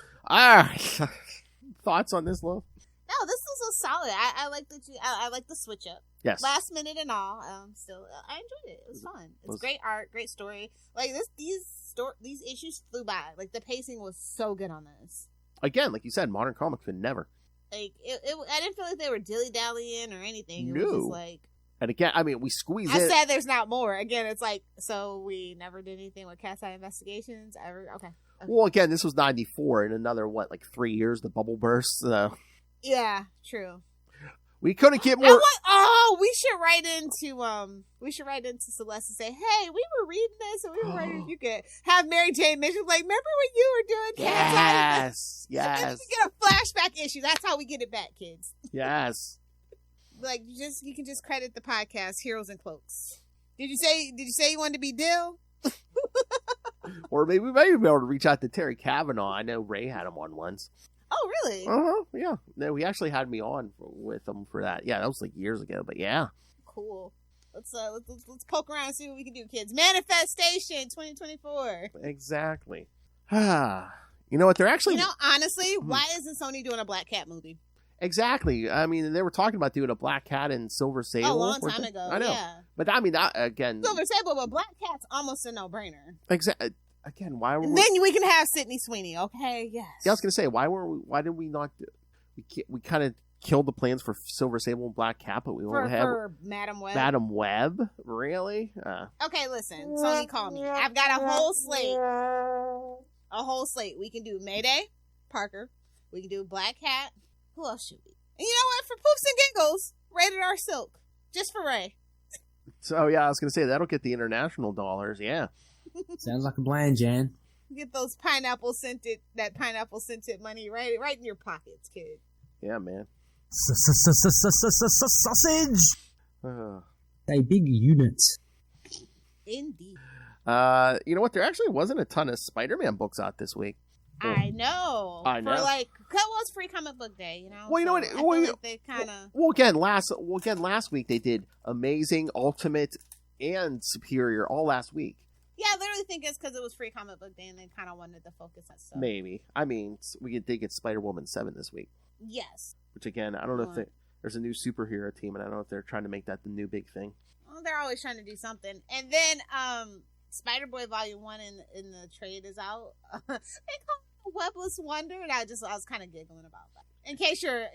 Thoughts on this, Lo? No, this is a solid. I like that I like the switch up. Yes. Last minute and all. Still, I enjoyed it. It was fun. It's great art, great story. Like these issues flew by. Like the pacing was so good on this. Again, like you said, modern comics could never. Like I didn't feel like they were dilly dallying or anything. It no. was just like. And again, I mean, we squeezed I said there's not more. Again, it's like, so we never did anything with Cat's Eye Investigations ever? Okay. Well, again, this was 94. In another, 3 years, the bubble burst. Yeah, true. We couldn't get more. We should write into Celeste and say, hey, we were reading this and we were writing. You could have Mary Jane mention, like, remember when you were doing Cat's Eye? Yes. And we get a flashback issue. That's how we get it back, kids. Yes. Like you can just credit the podcast Heroes in Cloaks. Did you say you wanted to be Dill? Or maybe we may be able to reach out to Terry Kavanaugh. I know Ray had him on once. Oh, really? Yeah. No, he actually had me on with him for that. Yeah, that was like years ago, but yeah. Cool. Let's poke around and see what we can do, kids. Manifestation 2024. Exactly. You know what? They're actually. Honestly, why isn't Sony doing a Black Cat movie? Exactly. I mean, they were talking about doing a Black Cat and Silver Sable. A long time ago. I know. Yeah. But I mean, that again. Silver Sable, but Black Cat's almost a no-brainer. Exactly. Again, why were and then we can have Sydney Sweeney, okay? Yes. Yeah, I was gonna say, why did we not do? We kind of killed the plans for Silver Sable and Black Cat, but we won't have for Madam Web. Madam Web, really? Okay, listen, Sony, call me. I've got a whole slate. We can do Mayday, Parker. We can do Black Cat. Who else should we? And you know what? For poofs and giggles, Rated R Silk, just for Ray. So yeah, I was gonna say that'll get the international dollars. Yeah. Sounds like a plan, Jan. Get those pineapple scented money right in your pockets, kid. Yeah, man. Sausage. They big units. Indeed. You know what? There actually wasn't a ton of Spider-Man books out this week. I know. For that was Free Comic Book Day, Well, you know what? I feel like they kind of. Well, again, last week they did Amazing, Ultimate, and Superior all last week. Yeah, I literally think it's because it was Free Comic Book Day and they kind of wanted to focus on stuff. Maybe. I mean, we did get Spider-Woman 7 this week. Yes. Which, again, I don't know if there's a new superhero team, and I don't know if they're trying to make that the new big thing. Well, they're always trying to do something. And then Spider-Boy Volume 1 in the trade is out. They call it Webless Wonder, and I was kind of giggling about that. In case you're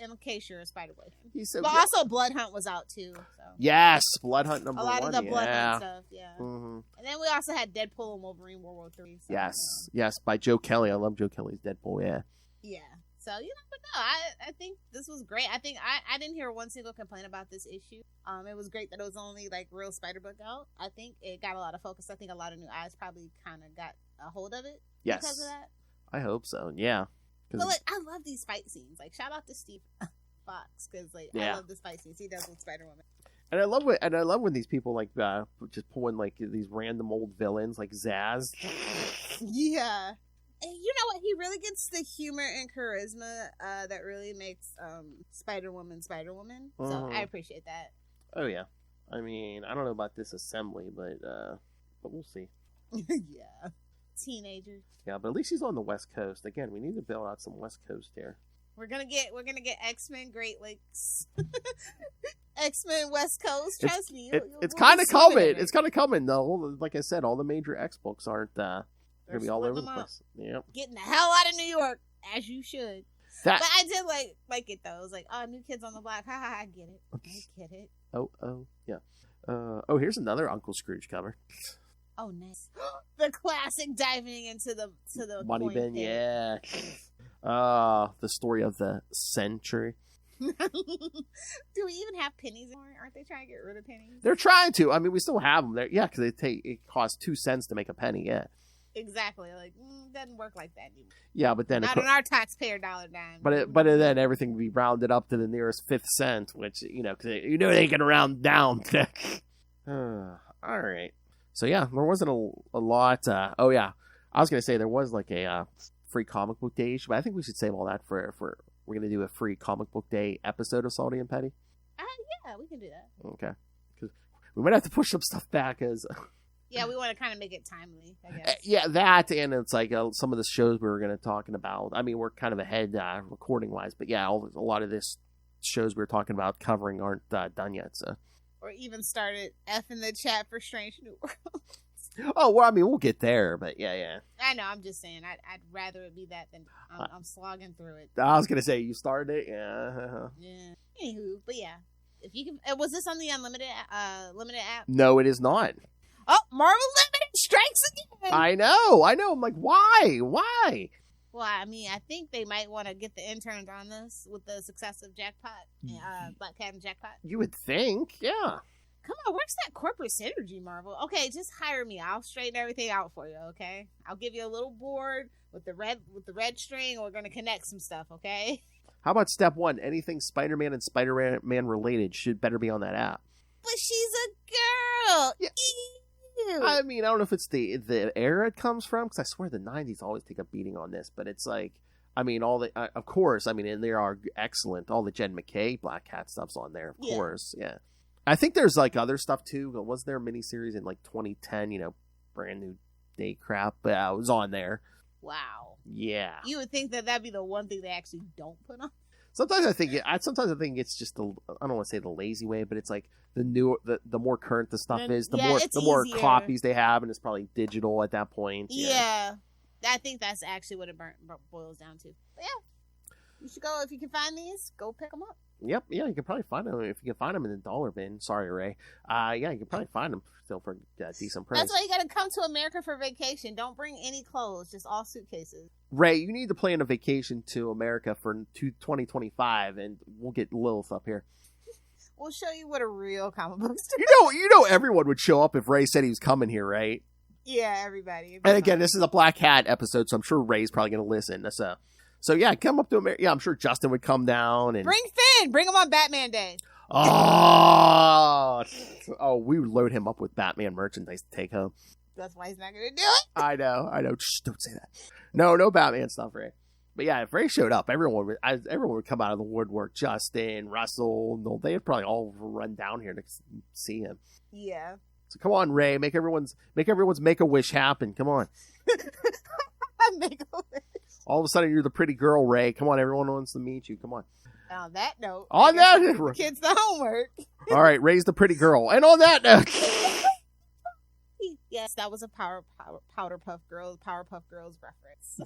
a Spider-Boy fan. But also Blood Hunt was out too. So. Yes, Blood Hunt number 1. A lot of the Blood Hunt stuff, yeah. Mm-hmm. And then we also had Deadpool and Wolverine World War 3. So, yes, by Joe Kelly. I love Joe Kelly's Deadpool, yeah. Yeah. So, but no, I think this was great. I think I didn't hear one single complaint about this issue. It was great that it was only real Spider-Book out. I think it got a lot of focus. I think a lot of new eyes probably kind of got a hold of it because of that. I hope so, yeah. But I love these fight scenes. Shout out to Steve Fox because I love this fight scenes he does with Spider-Woman. And I love when these people just pull in these random old villains like Zaz. Yeah. And you know what? He really gets the humor and charisma that really makes Spider-Woman Spider-Woman. So I appreciate that. Oh yeah. I mean, I don't know about this assembly, but we'll see. Yeah. Teenagers. Yeah, but at least he's on the West Coast. Again, we need to build out some West Coast here. We're gonna get X-Men Great Lakes. X-Men West Coast. Trust me. It's kind of coming. It's kind of coming though. Like I said, all the major X books aren't gonna be all over the place. Yep. Getting the hell out of New York, as you should. But I did like it though. It was like, oh, New Kids on the Block. Ha ha! I get it. I get it. Oh yeah. Here's another Uncle Scrooge cover. Oh, nice. The classic diving into the money bin, yeah. The story of the century. Do we even have pennies anymore? Aren't they trying to get rid of pennies? They're trying to. I mean, we still have them there. Yeah, because it costs 2 cents to make a penny. Yeah. Exactly. Like, doesn't work like that anymore. Yeah, but then not on our taxpayer dollar dime. But then everything would be rounded up to the nearest 5th cent, which because they can round down. All right. So yeah, there wasn't a lot. Oh yeah, I was gonna say there was like a free comic book day issue, but I think we should save all that for we're gonna do a free comic book day episode of Salty and Petty. Yeah, we can do that. Okay, because we might have to push some stuff back as. Yeah, we want to kind of make it timely, I guess. Yeah, that, and it's like some of the shows we were going to talking about. I mean, we're kind of ahead recording-wise, but yeah, a lot of this shows we were talking about covering aren't done yet. So, or even started F in the chat for Strange New Worlds. Oh, well, I mean, we'll get there, but yeah. I know, I'm just saying, I'd rather it be that than I'm slogging through it. I was going to say, you started it? Yeah. Yeah. Anywho, but yeah. If you can, was this on the limited app? No, it is not. Oh, Marvel Limited strikes again. I know. I'm like, why? Well, I mean, I think they might want to get the interns on this with the success of Black Cat and Jackpot. You would think, yeah. Come on, where's that corporate synergy, Marvel? Okay, just hire me. I'll straighten everything out for you, okay? I'll give you a little board with the red string. We're gonna connect some stuff, okay? How about step 1? Anything Spider-Man and Spider-Man related should better be on that app. But she's a girl. Yeah. I mean, I don't know if it's the era it comes from, because I swear the 90s always take a beating on this, but it's like, I mean, of course, I mean, and they are excellent. All the Jen McKay Black Cat stuff's on there, of course, yeah. I think there's like other stuff too. Was there a miniseries in like 2010, brand new day crap, but it was on there. Wow. Yeah. You would think that'd be the one thing they actually don't put on. Sometimes I think it's just I don't want to say the lazy way, but it's like the more current the stuff is, the more copies they have, and it's probably digital at that point. Yeah. I think that's actually what it boils down to. But yeah, you should go if you can find these. Go pick them up. Yep, yeah, you can probably find them if you can find them in the dollar bin. Sorry, Ray. Yeah, you can probably find them still for a decent price. That's why you got to come to America for vacation. Don't bring any clothes, just all suitcases. Ray, you need to plan a vacation to America for 2025, and we'll get Lilith up here. We'll show you what a real comic book store. You know, everyone would show up if Ray said he was coming here, right? Yeah, everybody. And again, this is a Black Hat episode, so I'm sure Ray's probably going to listen. So yeah, come up to America. Yeah, I'm sure Justin would come down and bring Finn. Bring him on Batman Day. Oh, we would load him up with Batman merchandise to take home. That's why he's not going to do it. I know. Shh, don't say that. No Batman stuff, Ray. But yeah, if Ray showed up, everyone would come out of the woodwork. Justin, Russell, they'd probably all run down here to see him. Yeah. So come on, Ray, make everyone's Make-A-Wish happen. Come on. Make-A-Wish. All of a sudden, you're the pretty girl, Ray. Come on, everyone wants to meet you. Come on. On that note, kids, the homework. All right, Ray's the pretty girl. And on that note, yes, that was a Powerpuff Girls reference.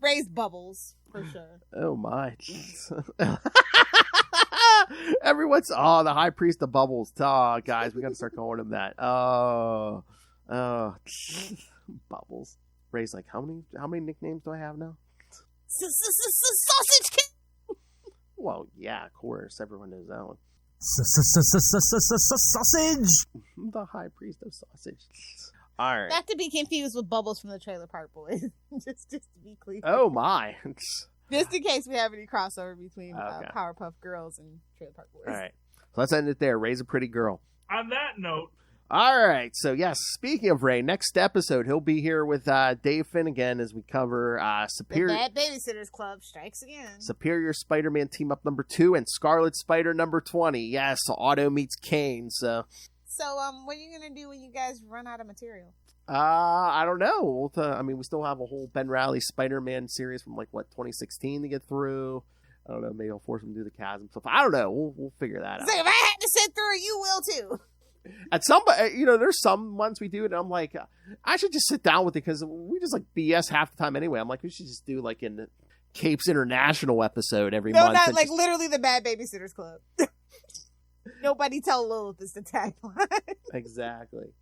Ray's bubbles for sure. Oh my! Everyone's the High Priest of Bubbles. Oh, guys, we got to start calling him that. Oh, Bubbles. Ray's like, how many nicknames do I have now? Sausage King. Well, yeah, of course, everyone knows that one. Sausage. The High Priest of Sausage. All right. Not to be confused with Bubbles from the Trailer Park Boys. just to be clear. Oh my. Just in case we have any crossover between Powerpuff Girls and Trailer Park Boys. All right. So let's end it there. Ray's a pretty girl. On that note. All right. So, yes, speaking of Ray, next episode, he'll be here with Dave Finnegan as we cover Superior... The Bad Babysitters Club strikes again. Superior Spider-Man Team-Up number 2 and Scarlet Spider number 20. Yes, Otto meets Kane, So, what are you going to do when you guys run out of material? I don't know. We still have a whole Ben Reilly Spider-Man series from, 2016 to get through. I don't know. Maybe I'll force him to do the chasm stuff. I don't know. We'll figure that out. So if I had to sit through it, you will too. At some, there's some months we do it, and I'm like, I should just sit down with it because we just BS half the time anyway. I'm like, we should just do in the Capes International episode every month. No, not literally the Bad Babysitters Club. Nobody tell Lilith is the tagline. Exactly.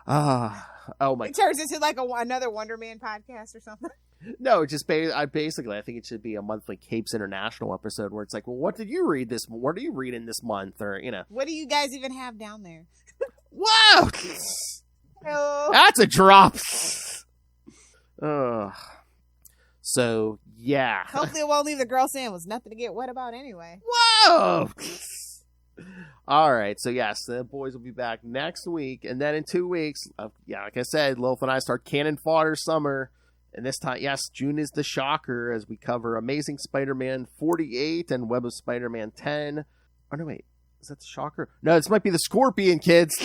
Oh my! It turns into another Wonder Man podcast or something. No, just basically, I think it should be a monthly Capes International episode where it's like, well, what did you read this? What are you reading this month? Or, you know. What do you guys even have down there? Whoa! Oh. That's a drop. So, yeah. Hopefully it won't leave the girl saying it was nothing to get wet about anyway. Whoa! All right, so yes, the boys will be back next week, and then in 2 weeks, like I said, Lilith and I start Cannon Fodder Summer, and this time, yes, June is the shocker as we cover Amazing Spider-Man 48 and Web of Spider-Man 10. Oh, no, wait, is that the shocker? No, this might be the Scorpion, kids.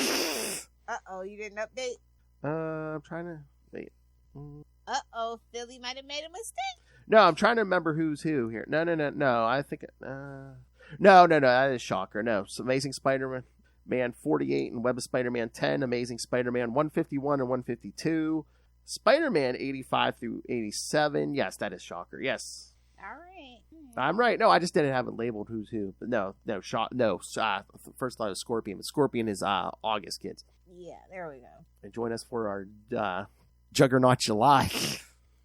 Uh-oh, you didn't update? I'm trying to, wait. Uh-oh, Philly might have made a mistake. No, I'm trying to remember who's who here. No, I think, No, that is shocker. No, it's Amazing Spider-Man 48 and Web of Spider-Man 10, Amazing Spider-Man 151 and 152, Spider-Man 85 through 87. Yes, that is shocker. Yes. All right. I'm right. No, I just didn't have it labeled who's who. But first thought it was Scorpion, but Scorpion is August, kids. Yeah, there we go. And join us for our Juggernaut July.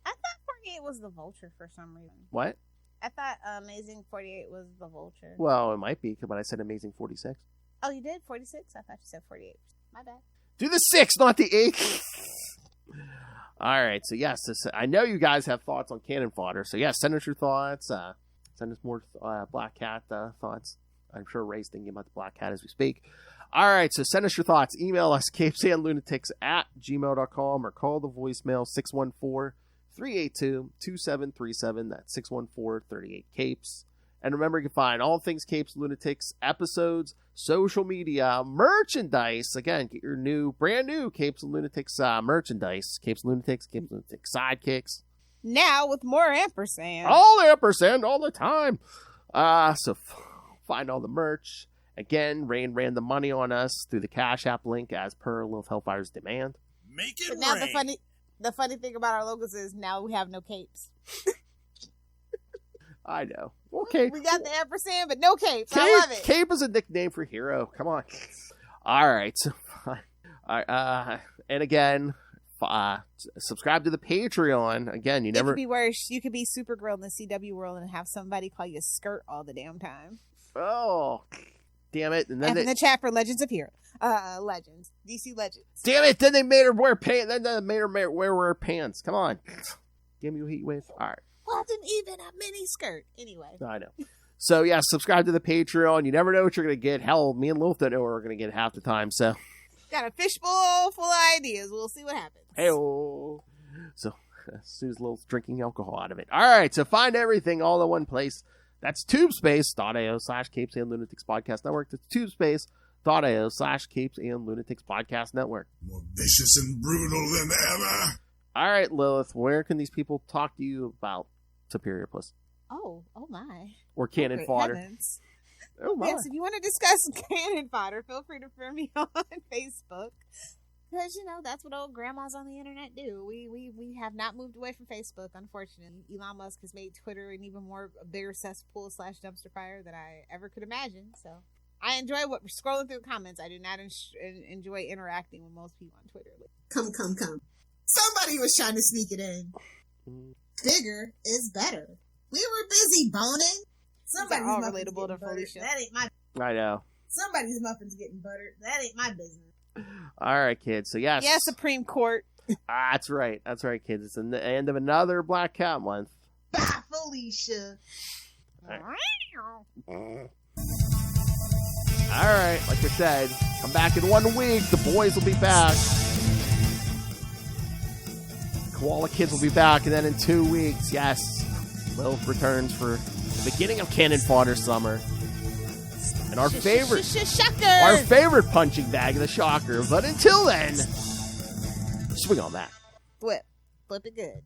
I thought 48 was the Vulture for some reason. What? I thought Amazing 48 was the Vulture. Well, it might be, but I said Amazing 46. Oh, you did? 46? I thought you said 48. My bad. Do the 6, not the 8. All right, so yes, I know you guys have thoughts on Cannon Fodder. So yes, send us your thoughts. Send us more Black Cat thoughts. I'm sure Ray's thinking about the Black Cat as we speak. All right, so send us your thoughts. Email us, CapesandLunatics@gmail.com, or call the voicemail 614-382-2737. That's 614-38-CAPES. And remember, you can find all things Capes Lunatics, episodes, social media, merchandise. Again, get your brand new Capes and Lunatics merchandise. Capes and Lunatics, Capes and Lunatics sidekicks. Now with more ampersand. All ampersand all the time. So find all the merch. Again, Rain ran the money on us through the Cash App link as per Lilith Hellfire's demand. Make it but now rain. the funny thing about our logos is now we have no capes. I know. Okay. We got the ampersand, but no capes. I love it. Cape is a nickname for hero. Come on. All right. So, and again, subscribe to the Patreon. Again, It could be worse. You could be Supergirl in the CW world and have somebody call you Skirt all the damn time. Oh, damn it. And then in the chat for Legends of Hero. Legends. DC Legends. Damn it. Then they made her wear pants. Then they made her wear pants. Come on. Damn you, heat wave. All right. Wasn't even a mini skirt. Anyway. I know. So, yeah, subscribe to the Patreon. You never know what you're going to get. Hell, me and Lilith don't know what we're going to get half the time, so. Got a fishbowl full of ideas. We'll see what happens. Hey-oh. So, as soon as Lilith's drinking alcohol out of it. All right, so find everything all in one place. That's tubespace.io/Capes and Lunatics Podcast Network. That's tubespace.io/Capes and Lunatics Podcast Network. More vicious and brutal than ever. All right, Lilith, where can these people talk to you about Superior Puss? Oh my. Or Cannon Fodder. Heavens. Oh my. Yes, if you want to discuss Cannon Fodder, feel free to friend me on Facebook. Because, that's what old grandmas on the internet do. We have not moved away from Facebook, unfortunately. Elon Musk has made Twitter an even bigger cesspool / dumpster fire than I ever could imagine. So I enjoy scrolling through the comments. I do not enjoy interacting with most people on Twitter. Come. Somebody was trying to sneak it in. Bigger is better. We were busy boning. Somebody's all muffins relatable to getting buttered. Felicia. That ain't my. I know. Somebody's muffins getting buttered. That ain't my business. All right, kids. So, yes. Yeah, Supreme Court. That's right. That's right, kids. It's the end of another Black Cat month. Bye, Felicia. All right. Like I said, come back in 1 week. The boys will be back. Koala Kids will be back. And then in 2 weeks, yes, Lilith returns for the beginning of Cannon Fodder Summer. And our favorite punching bag, the Shocker. But until then, swing on that. Flip it good.